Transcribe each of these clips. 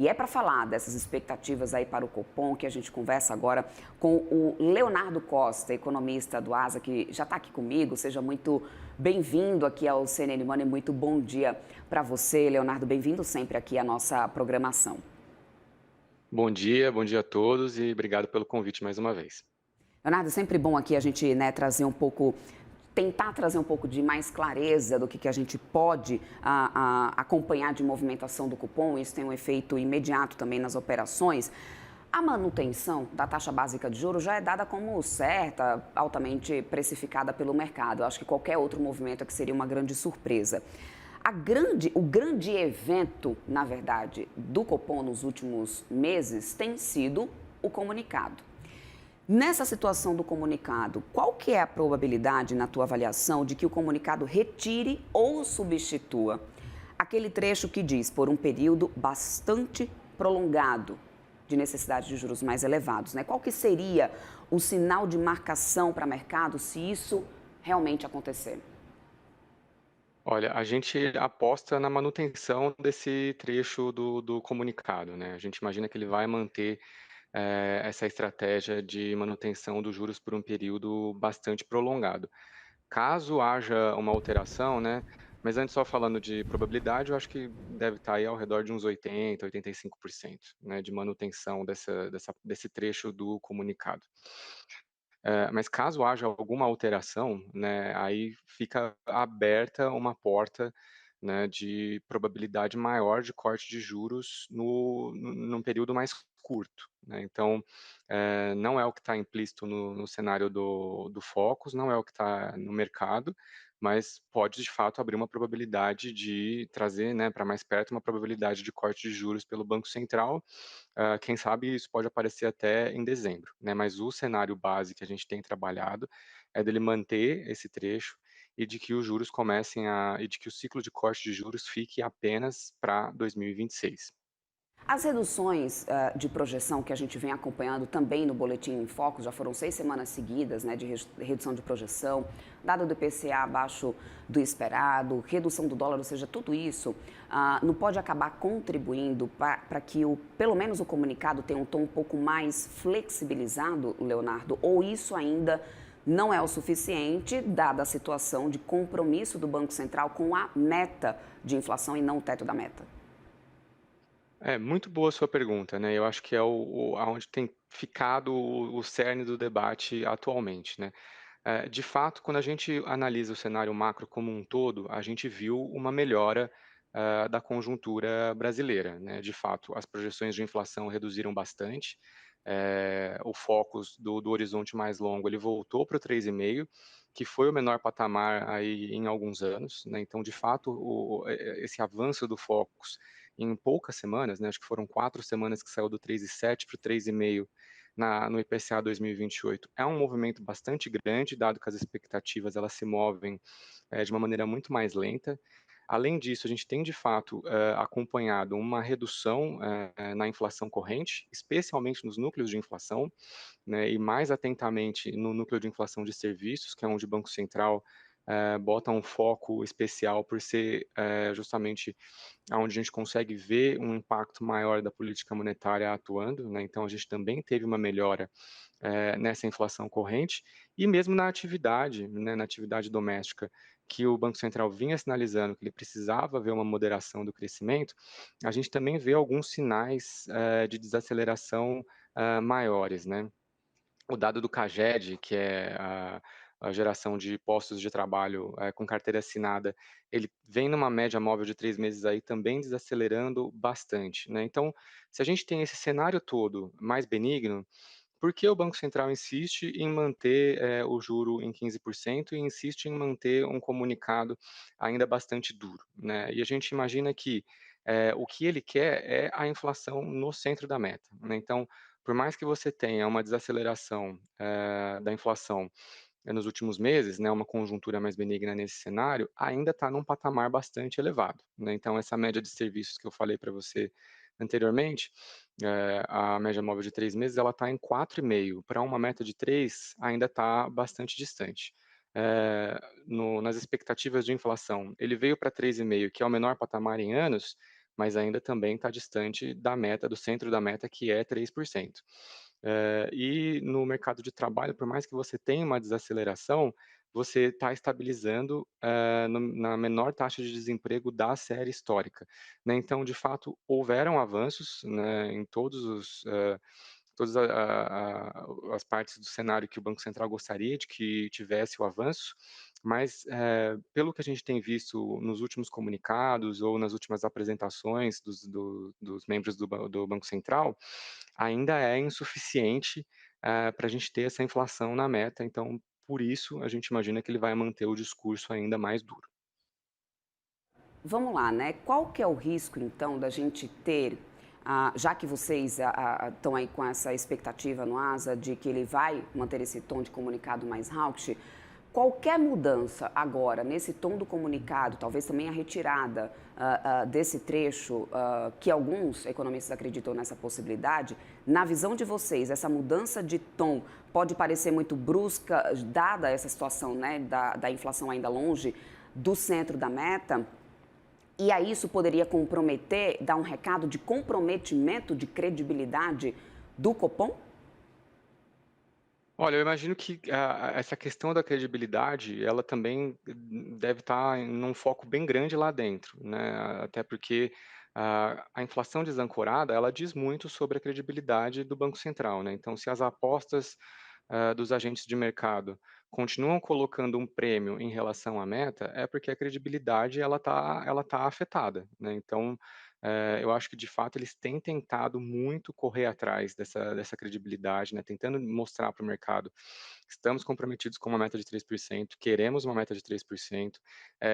E é para falar dessas expectativas aí para o Copom que a gente conversa agora com o Leonardo Costa, economista do ASA, que já está aqui comigo. Seja muito bem-vindo aqui ao CNN Money. Muito bom dia para você, Leonardo. Bem-vindo sempre aqui à nossa programação. Bom dia a todos e obrigado pelo convite mais uma vez. Leonardo, é sempre bom aqui a gente, trazer um pouco, tentar trazer um pouco de mais clareza do que a gente pode acompanhar de movimentação do cupom. Isso tem um efeito imediato também nas operações. A manutenção da taxa básica de juros já é dada como certa, altamente precificada pelo mercado. Eu acho que qualquer outro movimento aqui seria uma grande surpresa. O grande evento, na verdade, do Copom nos últimos meses tem sido o comunicado. Nessa situação do comunicado, qual que é a probabilidade, na tua avaliação, de que o comunicado retire ou substitua aquele trecho que diz por um período bastante prolongado de necessidade de juros mais elevados, né? Qual que seria o sinal de marcação para mercado se isso realmente acontecer? Olha, a gente aposta na manutenção desse trecho do comunicado, né? A gente imagina que ele vai manter essa estratégia de manutenção dos juros por um período bastante prolongado. Caso haja uma alteração, né? Mas antes, só falando de probabilidade, eu acho que deve estar aí ao redor de uns 80, 85%, né, de manutenção desse trecho do comunicado. Mas caso haja alguma alteração, né, aí fica aberta uma porta, né, de probabilidade maior de corte de juros num período mais curto, né. Então, não é o que está implícito no cenário do Focus, não é o que está no mercado, mas pode de fato abrir uma probabilidade de trazer, né, para mais perto uma probabilidade de corte de juros pelo Banco Central. Quem sabe isso pode aparecer até em dezembro, né, mas o cenário base que a gente tem trabalhado é dele manter esse trecho e de que os juros comecem a e de que o ciclo de corte de juros fique apenas para 2026. As reduções de projeção que a gente vem acompanhando também no Boletim em Foco, já foram 6 semanas seguidas, né, de redução de projeção, dado do IPCA abaixo do esperado, redução do dólar, ou seja, tudo isso não pode acabar contribuindo para que pelo menos o comunicado tenha um tom um pouco mais flexibilizado, Leonardo, ou isso ainda não é o suficiente, dada a situação de compromisso do Banco Central com a meta de inflação e não o teto da meta? É, muito boa a sua pergunta, né, eu acho que é aonde tem ficado o cerne do debate atualmente, né. De fato, quando a gente analisa o cenário macro como um todo, a gente viu uma melhora, da conjuntura brasileira, né. De fato, as projeções de inflação reduziram bastante, o focus do horizonte mais longo, ele voltou para o 3,5, que foi o menor patamar aí em alguns anos, né. Então, de fato, esse avanço do focus em poucas semanas, né, acho que foram 4 semanas que saiu do 3,7 para o 3,5 no IPCA 2028, é um movimento bastante grande, dado que as expectativas elas se movem, de uma maneira muito mais lenta. Além disso, a gente tem de fato, acompanhado uma redução, na inflação corrente, especialmente nos núcleos de inflação, né, e mais atentamente no núcleo de inflação de serviços, que é onde o Banco Central, bota um foco especial por ser, justamente aonde a gente consegue ver um impacto maior da política monetária atuando, né, então a gente também teve uma melhora, nessa inflação corrente, e mesmo na atividade, né, na atividade doméstica, que o Banco Central vinha sinalizando que ele precisava ver uma moderação do crescimento, a gente também vê alguns sinais, de desaceleração, maiores, né. O dado do CAGED, que é a geração de postos de trabalho, com carteira assinada, ele vem numa média móvel de 3 meses aí também desacelerando bastante, né. Então, se a gente tem esse cenário todo mais benigno, por que o Banco Central insiste em manter, o juro em 15% e insiste em manter um comunicado ainda bastante duro, né. E a gente imagina que, o que ele quer é a inflação no centro da meta, né. Então, por mais que você tenha uma desaceleração, da inflação, nos últimos meses, né, uma conjuntura mais benigna nesse cenário, ainda está num patamar bastante elevado, né. Então essa média de serviços que eu falei para você anteriormente, a média móvel de 3 meses, ela está em 4,5, para uma meta de 3 ainda está bastante distante. Nas expectativas de inflação, ele veio para 3,5, que é o menor patamar em anos, mas ainda também está distante da meta, do centro da meta, que é 3%. E no mercado de trabalho, por mais que você tenha uma desaceleração, você está estabilizando, na menor taxa de desemprego da série histórica, né. Então, de fato, houveram avanços, né, em todas as partes do cenário que o Banco Central gostaria de que tivesse o avanço, mas, pelo que a gente tem visto nos últimos comunicados ou nas últimas apresentações dos membros do Banco Central, ainda é insuficiente, para a gente ter essa inflação na meta, então, por isso, a gente imagina que ele vai manter o discurso ainda mais duro. Vamos lá, né? Qual que é o risco, então, da gente ter, já que vocês estão aí com essa expectativa no ASA de que ele vai manter esse tom de comunicado mais hawkish, qualquer mudança agora nesse tom do comunicado, talvez também a retirada desse trecho, que alguns economistas acreditam nessa possibilidade, na visão de vocês, essa mudança de tom pode parecer muito brusca, dada essa situação, né, da inflação ainda longe do centro da meta? E aí isso poderia comprometer, dar um recado de comprometimento de credibilidade do Copom? Olha, eu imagino que essa questão da credibilidade, ela também deve estar num foco bem grande lá dentro, né, até porque a inflação desancorada, ela diz muito sobre a credibilidade do Banco Central, né, então se as apostas, dos agentes de mercado continuam colocando um prêmio em relação à meta, é porque a credibilidade ela tá afetada, né, então, eu acho que de fato eles têm tentado muito correr atrás dessa credibilidade, né, tentando mostrar para o mercado, estamos comprometidos com uma meta de 3%, queremos uma meta de 3%.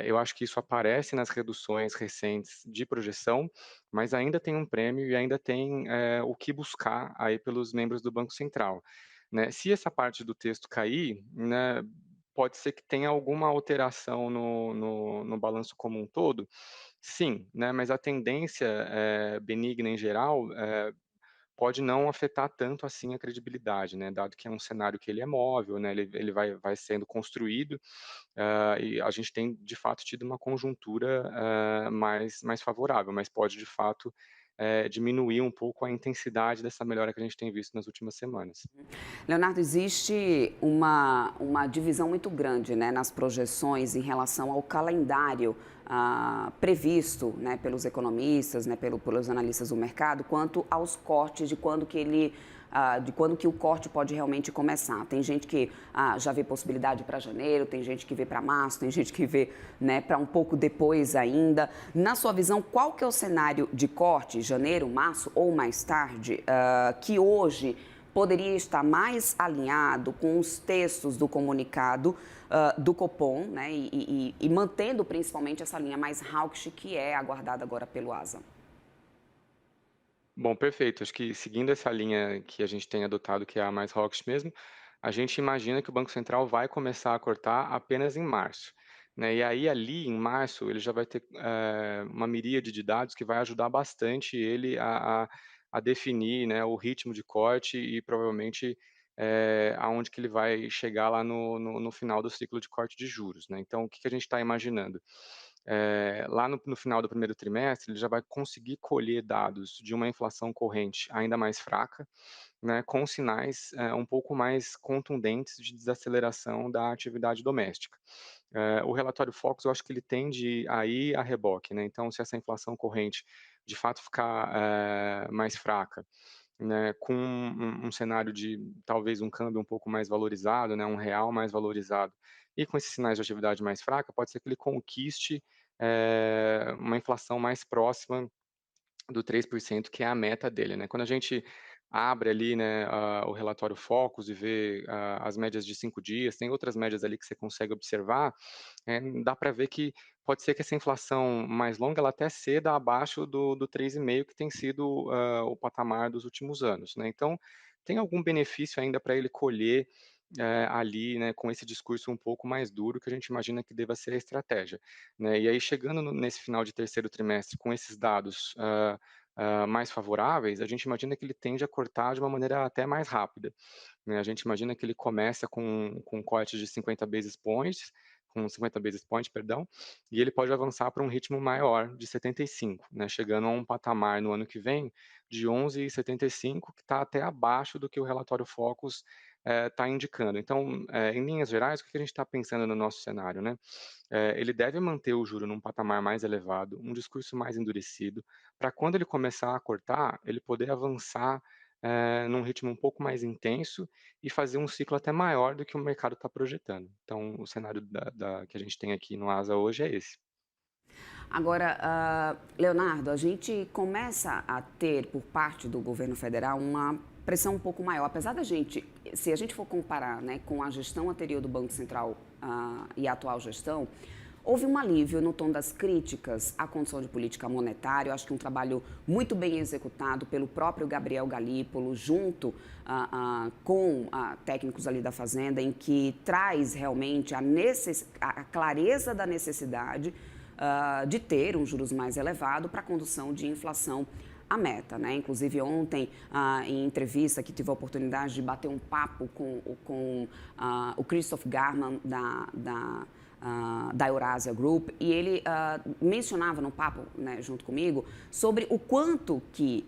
Eu acho que isso aparece nas reduções recentes de projeção, mas ainda tem um prêmio e ainda tem, o que buscar aí pelos membros do Banco Central, né. Se essa parte do texto cair, né, pode ser que tenha alguma alteração no balanço como um todo, sim, né, mas a tendência, benigna em geral, pode não afetar tanto assim a credibilidade, né, dado que é um cenário que ele é móvel, né, ele vai sendo construído, e a gente tem de fato tido uma conjuntura, mais favorável, mas pode de fato, diminuir um pouco a intensidade dessa melhora que a gente tem visto nas últimas semanas. Leonardo, existe uma divisão muito grande, né, nas projeções em relação ao calendário previsto, né, pelos economistas, né, pelos analistas do mercado, quanto aos cortes de quando que de quando que o corte pode realmente começar. Tem gente que já vê possibilidade para janeiro, tem gente que vê para março, tem gente que vê, né, para um pouco depois ainda. Na sua visão, qual que é o cenário de corte, janeiro, março ou mais tarde, que hoje poderia estar mais alinhado com os textos do comunicado do Copom, né, e mantendo principalmente essa linha mais hawkish que é aguardada agora pelo ASA? Bom, perfeito. Acho que seguindo essa linha que a gente tem adotado, que é a mais hawkish mesmo, a gente imagina que o Banco Central vai começar a cortar apenas em março, né. E aí ali em março ele já vai ter, uma miríade de dados que vai ajudar bastante ele a definir, né, o ritmo de corte e provavelmente, aonde que ele vai chegar lá no final do ciclo de corte de juros, né. Então o que que a gente está imaginando? Lá no final do primeiro trimestre, ele já vai conseguir colher dados de uma inflação corrente ainda mais fraca, né, com sinais, um pouco mais contundentes de desaceleração da atividade doméstica. O relatório Focus, eu acho que ele tende a ir a reboque, né, então se essa inflação corrente de fato ficar, mais fraca, né, com um cenário de talvez um câmbio um pouco mais valorizado, né, um real mais valorizado, e com esses sinais de atividade mais fraca, pode ser que ele conquiste, uma inflação mais próxima do 3%, que é a meta dele, né. Quando a gente abre ali, né, o relatório Focus e vê as médias de 5 dias, tem outras médias ali que você consegue observar, dá para ver que pode ser que essa inflação mais longa, ela até ceda abaixo do 3,5 que tem sido, o patamar dos últimos anos, né. Então, tem algum benefício ainda para ele colher, ali, né, com esse discurso um pouco mais duro que a gente imagina que deva ser a estratégia, né. E aí chegando nesse final de terceiro trimestre com esses dados, mais favoráveis, a gente imagina que ele tende a cortar de uma maneira até mais rápida, né. A gente imagina que ele começa com um corte de 50 basis points, com 50 basis points, perdão, e ele pode avançar para um ritmo maior de 75, né, chegando a um patamar no ano que vem de 11,75, que está até abaixo do que o relatório Focus está indicando. Então, em linhas gerais, o que a gente está pensando no nosso cenário, né? Ele deve manter o juro num patamar mais elevado, um discurso mais endurecido, para quando ele começar a cortar, ele poder avançar num ritmo um pouco mais intenso e fazer um ciclo até maior do que o mercado está projetando. Então, o cenário que a gente tem aqui no ASA hoje é esse. Agora, Leonardo, a gente começa a ter, por parte do governo federal, uma pressão um pouco maior. Apesar da gente, se a gente for comparar, né, com a gestão anterior do Banco Central e a atual gestão, houve um alívio no tom das críticas à condição de política monetária. Eu acho que um trabalho muito bem executado pelo próprio Gabriel Galípolo, junto com técnicos ali da Fazenda, em que traz realmente a clareza da necessidade de ter um juros mais elevado para a condução de inflação à meta, né? Inclusive ontem, em entrevista que tive a oportunidade de bater um papo com o Christoph Garman da Eurasia Group, e ele mencionava no papo, né, junto comigo, sobre o quanto que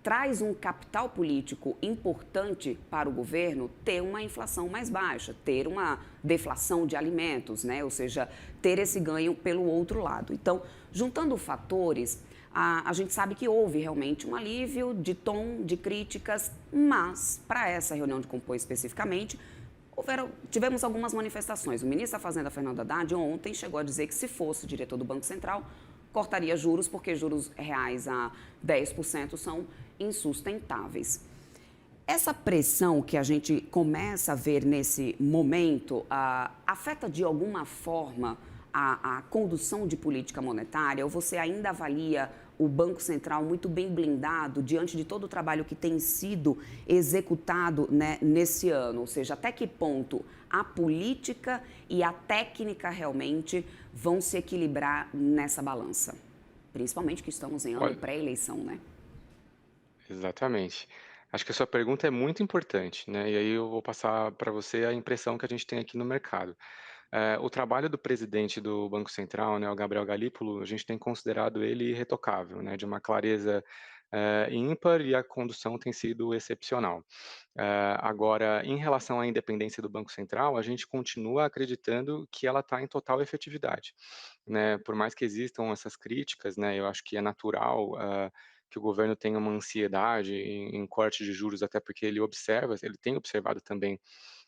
traz um capital político importante para o governo ter uma inflação mais baixa, ter uma deflação de alimentos, né? Ou seja, ter esse ganho pelo outro lado. Então, juntando fatores, a gente sabe que houve realmente um alívio de tom de críticas, mas para essa reunião de compor especificamente, tivemos algumas manifestações. O ministro da Fazenda, Fernando Haddad, ontem chegou a dizer que, se fosse diretor do Banco Central, cortaria juros, porque juros reais a 10% são insustentáveis. Essa pressão que a gente começa a ver nesse momento afeta de alguma forma a condução de política monetária, ou você ainda avalia o Banco Central muito bem blindado diante de todo o trabalho que tem sido executado, né, nesse ano? Ou seja, até que ponto a política e a técnica realmente vão se equilibrar nessa balança? Principalmente que estamos em ano Olha, pré-eleição, né? exatamente. Acho que a sua pergunta é muito importante, né? E aí eu vou passar para você a impressão que a gente tem aqui no mercado. O trabalho do presidente do Banco Central, né, o Gabriel Galípolo, a gente tem considerado ele irretocável, né, de uma clareza ímpar, e a condução tem sido excepcional. Agora, em relação à independência do Banco Central, a gente continua acreditando que ela está em total efetividade, né? Por mais que existam essas críticas, né, eu acho que é natural que o governo tenha uma ansiedade em corte de juros, até porque ele tem observado também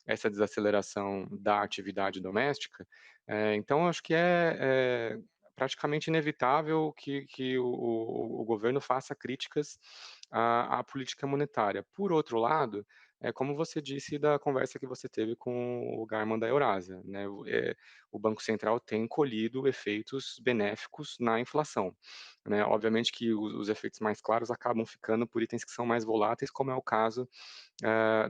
essa desaceleração da atividade doméstica. Então, acho que praticamente inevitável que o governo faça críticas à política monetária. Por outro lado, como você disse da conversa que você teve com o Garman da Eurásia, né, o Banco Central tem colhido efeitos benéficos na inflação, né. Obviamente que os efeitos mais claros acabam ficando por itens que são mais voláteis, como é o caso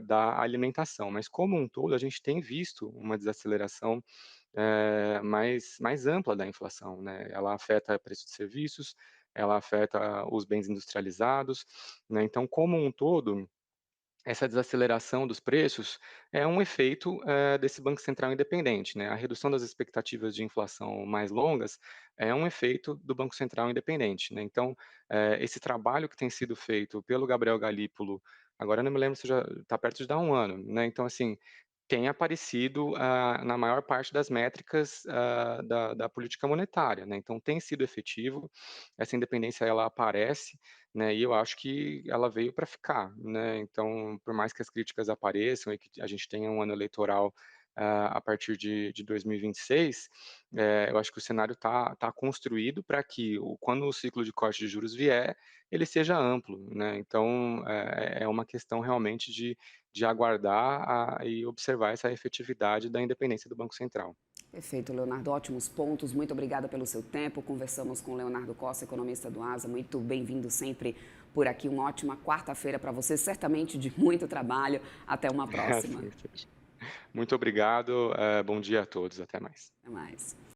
da alimentação. Mas, como um todo, a gente tem visto uma desaceleração mais ampla da inflação, né? Ela afeta preço de serviços, ela afeta os bens industrializados, né? Então, como um todo, essa desaceleração dos preços é um efeito desse Banco Central independente, né? A redução das expectativas de inflação mais longas é um efeito do Banco Central independente, né? Então, esse trabalho que tem sido feito pelo Gabriel Galípolo, agora eu não me lembro se já está perto de dar um ano, né? Então, assim, tem aparecido na maior parte das métricas da política monetária, né? Então, tem sido efetivo, essa independência ela aparece, né? E eu acho que ela veio para ficar, né? Então, por mais que as críticas apareçam e que a gente tenha um ano eleitoral a partir de 2026, eu acho que o cenário está construído para que, quando o ciclo de corte de juros vier, ele seja amplo, né? Então, é uma questão realmente de aguardar e observar essa efetividade da independência do Banco Central. Perfeito, Leonardo. Ótimos pontos. Muito obrigada pelo seu tempo. Conversamos com o Leonardo Costa, economista do ASA. Muito bem-vindo sempre por aqui. Uma ótima quarta-feira para você, certamente de muito trabalho. Até uma próxima. Assim seja. Muito obrigado, bom dia a todos, até mais. Até mais.